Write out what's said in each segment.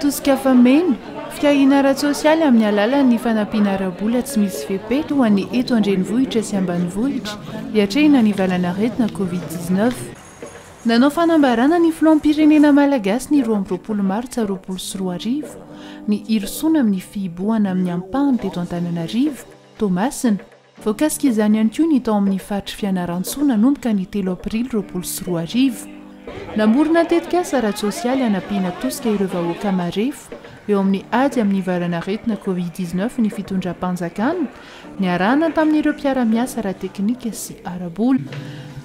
Tosika fameno fiahina ara-tsosialy amin'ny alalan'ny fanampiana ara-bola tsy misy fepeto ho an'ny eto andrenivohitra sy ambanivohitra hiatrehina ny valanaretina covid-19 nanao fanambarana ny filoham-pirenena malagasy ny 20 martsa 2024 ny irosoana amin'ny fihibohana amin'ny ampahany teto Antananarivo Tomasina voakasika izany ihany koa ny tao amin'ny faritry fianaran-tsoa nanomboka ny 3 aprily 2024 namorona tetika asa ara-tsosialy hanampiana tosika ireo vahoaka marefo eo amin'ny ady amin'ny valanaretina covid-19 ny fitondram-panjakana ny arahana tamin'ireo mpiara-miasa ara-teknika sy ara-bola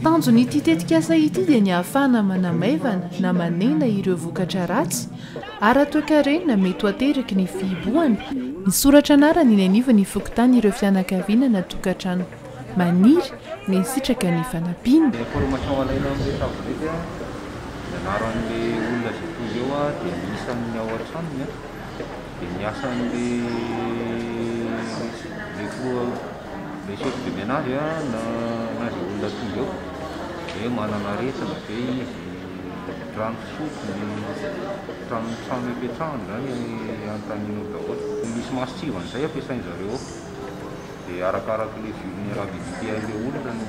tanjony ity tetika asa ity dia ny ahafahana manamaivana na manena ireo vokatra ratsy ara-toekarena mety ateriky ny fihibohana ny soratra anarany ny aniva ny fokotany ireo fianakaviana na tokantrano maniry ny sitraka ny fanampiana naran'le olona zay tonga eo dia miisan'ny ao an-tranony dia miasan'le koa le chef de ménage na zay olona tonga eo dia manana aretina dia izy rano fisotro trano ipetrahany zany anontaniana daholo misy masitsivana izay ampiasainy zareo dia arakaraka le vulnérabilité an'le olona no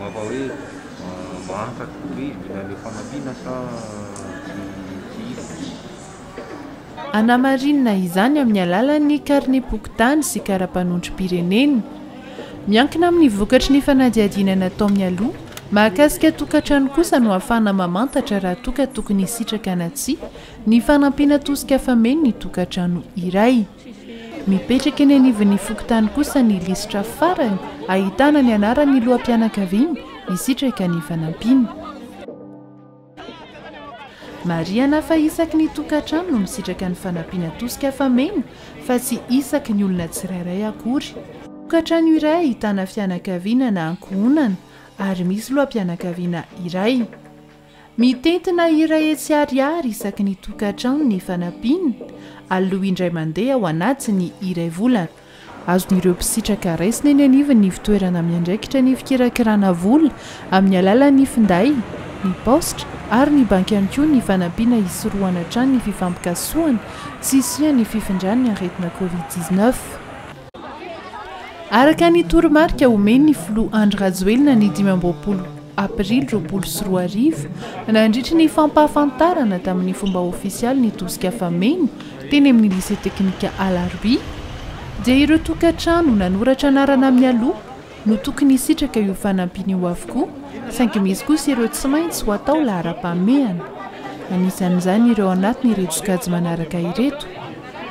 mava hoe mahantra tokoa izy mila le fanampiana sa tsy anamarinina izany amin'ny alalan'ny karne pokotany sy kara-panondrom-pirenena miankina amin'ny vokatry ny fanadihadiana natao amin'ny aloha mahakasika tokantrano kosa no ahafahana mamantatra raha toka tokony hisitraka na tsia ny fanampiana tosika fameno ny tokantrano iray mipetraka eny anivon'ny fokotany kosa ny lisitra farany ahitana ny anaran'ny loham-pianakaviana isitraka ny fanampiana mariana fa isaky ny tokantrano no misitraka ny fanampiana tosika fameno fa tsy isaky ny olona tsirairay akory tokantrano iray ahitana fianakaviana na ankohonana ary misy loham-pianakaviana iray mitentina iray etsy ariary isaky ny tokantrano ny fanampiana aloha indray mandeha ao anaty ny iray volana azon'ireo mpisitraka raisina eny anivon'ny fitoerana miandraikitra ny fikirakirana vola amin'ny alalan'ny finday ny postra ary ny banky ihany koa ny fanampiana hisorohana hatrany ny fifampikasoana sy isian'ny fifindrany aretina covid-19 araka ny toromarika omeny ny filoha Andry Rajoelina ny 12 aprily 2024 nandritry ny fampahafantarana tamin'ny fomba ofisialy ny tosika fameno teny amin'ny lycée teknika Alarby dia ireo tokantrano nanoratra anarana amin'ny aloha no tokony hisitraka io fanampiana io avokoa saingy misy kosa ireo tsy maintsy ho atao lahara-pahamehana anisan'izany ireo anatiny ireo sokajy manaraka ireto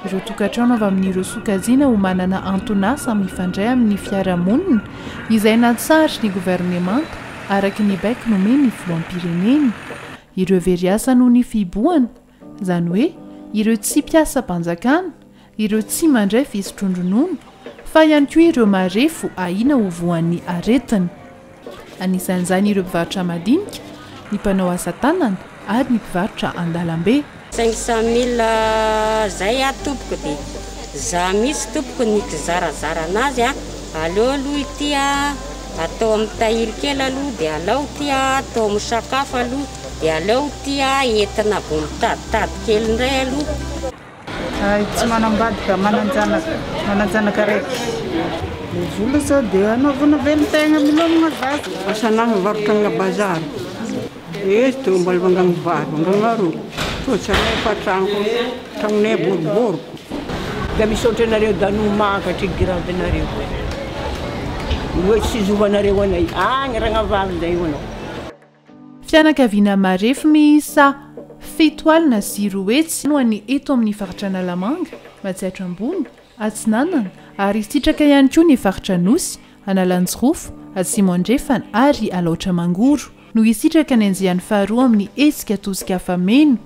ireo tokantrano avy amin'ireo sokajiana ho manana antonasa mifandray amin'ny fiarahamonina izay natsahatra ny governemanta araka ny baiko nomeny ny filoham-pirenena ireo veriasa noho ny fihibohana izany hoe ireo tsy mpiasa mpanjakana ireo tsy mandray fisotrondronono fa ihany koa ireo marefo ahina ho voan'ny aretina anisan'izany ireo mpivarotra madinika ny mpanao asa tanana ary ny mpivarotra an-dalambe 500 000 zay tompoko dia za misy tompoko ny kizarazara anazy aleo aloha ity atao amin'ny tahiry kely aloha dia aleo ity atao amin'ny sakafo aloha dia aleo ity entina bo mitaditady kely indray aloha tsy manambadika mananjanaka raiky ny vola zao dia anaovana velon-tegna milomagna vazy asanahy mivarotra amina bazary teo mbola vangany vary vangana roa toatsanay efatrano tragnonay boriboriko dia misaotra anareo danomahakatry giravenareo hoe tsy izovanareo anay agny ragnavavy zay hoanao fianakaviana marefo miisa fito alina sy roetsy no any eto amin'ny faritra Analamanga Matsiatra Ambony Atsinanana ary sitraka ihany koa ny faritra Nosy Analanjirofo Atsimandrefana ary Alaotra Mangoro no isitraka ny anjiany faharoa amin'ny hetsika tosika fameno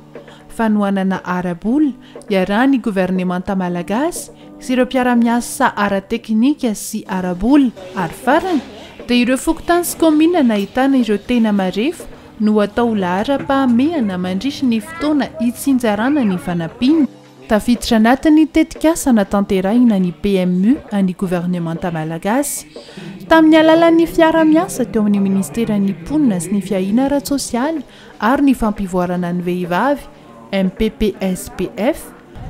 fanohanana ara-bola iarahan'ny governemanta malagasy sy ireo mpiara-miasa ara-teknika sy ara-bola ary farany dia ireo fokotany sy komina nahitana ireo tena marefo no atao lahara-pahamehana mandrisy ny fotoana hitsinjarana ny fanampiana tafiditra anatiny tetikasana tanterahina ny PMU any gouvernemanta malagasy tamin'ny alalan'ny fiara-miasa teo amin'ny ministeran'ny mponina sy ny fiahina ara-tsosialy ary ny fampivoarana ny vehivavy MPPSPF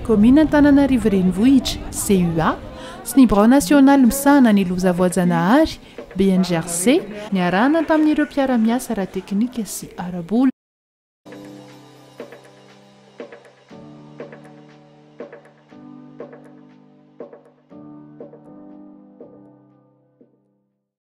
commune Antananarivo renivohitra CUA sy ny Brao national misahana ny loza voajanahary BNGRC niarahana tamin'ireo mpiara-miasa ara-teknika sy ara-bola